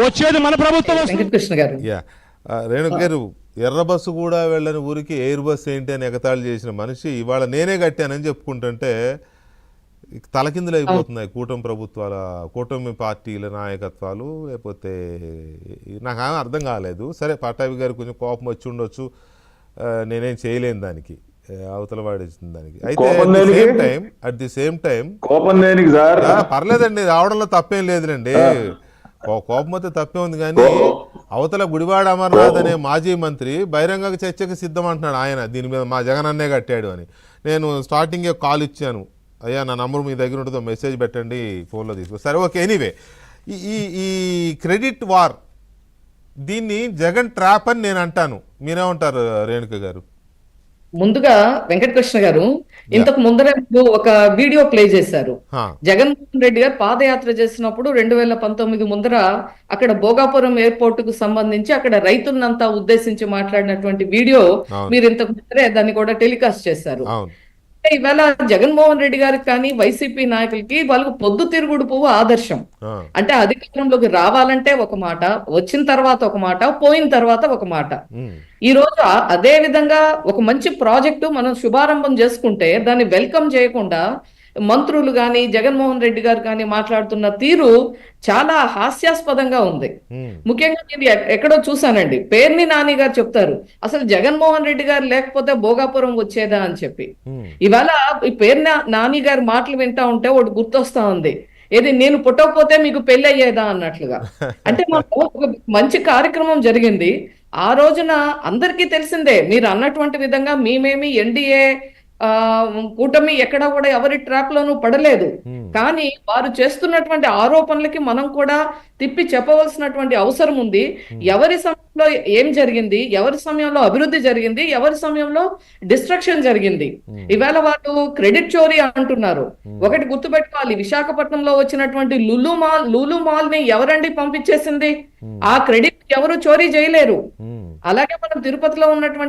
వచ్చేది మన ప్రభుత్వం. వెంకటకృష్ణ గారు. యా రేణుక గారు, ఎర్ర బస్సు కూడా వెళ్ళని ఊరికి ఎయిర్ బస్ ఏంటి అని ఎగతాళి చేసిన మనిషి ఇవాళ నేనే కట్టానని చెప్పుకుంటుంటే తలకిందులు అయిపోతున్నాయి కూటమి పార్టీల నాయకత్వాలు. లేకపోతే నాకు ఏమీ అర్థం కాలేదు. సరే, పట్టాభి గారు కొంచెం కోపం వచ్చి ఉండొచ్చు, నేనేం చేయలేను దానికి, అవతల వాడేసిన దానికి. అయితే అట్ ది సేమ్ టైం పర్లేదండి, రావడంలో తప్పేం లేదులేండి, కోపం అయితే తప్పే ఉంది. కానీ అవతల గుడివాడ అమర్నాథ్ అనే మాజీ మంత్రి బహిరంగ చర్చకు సిద్ధం అంటున్నాడు. ఆయన దీని మీద మా జగన్ అన్నే కట్టాడు అని. నేను స్టార్టింగే కాల్ ఇచ్చాను, అయ్యా నా నంబర్ మీ దగ్గర ఉంటుందో మెసేజ్ పెట్టండి, ఫోన్లో తీసుకో. సరే, ఓకే. ఎనీవే, ఈ క్రెడిట్ వార్, దీన్ని జగన్ ట్రాప్ అని నేను అంటాను. మీరేమంటారు రేణుక గారు? ముందుగా వెంకటకృష్ణ గారు, ఇంతకు ముందరే ఒక వీడియో ప్లే చేశారు. జగన్మోహన్ రెడ్డి గారు పాదయాత్ర చేసినప్పుడు 2019 ముందర అక్కడ భోగాపురం ఎయిర్పోర్ట్ కు సంబంధించి అక్కడ రైతులంతా ఉద్దేశించి మాట్లాడినటువంటి వీడియో మీరు ఇంతకు ముందరే దాన్ని కూడా టెలికాస్ట్ చేశారు. ఇవాళ జగన్మోహన్ రెడ్డి గారికి కానీ వైసీపీ నాయకులకి వాళ్ళకు పొద్దు తిరుగుడు పువ్వు ఆదర్శం. అంటే అధికారంలోకి రావాలంటే ఒక మాట, వచ్చిన తర్వాత ఒక మాట, పోయిన తర్వాత ఒక మాట. ఈ రోజు అదే విధంగా ఒక మంచి ప్రాజెక్టు మనం శుభారంభం చేసుకుంటే దాన్ని వెల్కమ్ చేయకుండా మంత్రులు కానీ జగన్మోహన్ రెడ్డి గారు కానీ మాట్లాడుతున్న తీరు చాలా హాస్యాస్పదంగా ఉంది. ముఖ్యంగా నేను ఎక్కడో చూసానండి, పేర్ని నాని గారు చెప్తారు, అసలు జగన్మోహన్ రెడ్డి గారు లేకపోతే భోగాపురం వచ్చేదా అని చెప్పి. ఇవాళ ఈ పేర్ని నాని గారి మాటలు వింటా ఉంటే ఒకటి గుర్తొస్తా ఉంది, ఏది నేను పుట్టకపోతే మీకు పెళ్లి అయ్యేదా అన్నట్లుగా. అంటే మనకు ఒక మంచి కార్యక్రమం జరిగింది ఆ రోజున, అందరికీ తెలిసిందే మీరు అన్నటువంటి విధంగా మేమేమి ఎన్డీఏ కూటమి ఎక్కడ కూడా ఎవరి ట్రాప్ లోనూ పడలేదు. కానీ వారు చేస్తున్నటువంటి ఆరోపణలకి మనం కూడా తిప్పి చెప్పవలసినటువంటి అవసరం ఉంది. ఎవరి సమయంలో ఏం జరిగింది, ఎవరి సమయంలో అభివృద్ధి జరిగింది, ఎవరి సమయంలో డిస్ట్రక్షన్ జరిగింది. ఇవాళ వాళ్ళు క్రెడిట్ చోరీ అంటున్నారు. ఒకటి గుర్తుపెట్టుకోవాలి, విశాఖపట్నంలో వచ్చినటువంటి లులు మాల్ ని ఎవరండి పంపించేసింది? ఆ క్రెడిట్ ఎవరు చోరీ చేయలేరు. అలాగే మనం తిరుపతిలో ఉన్నటువంటి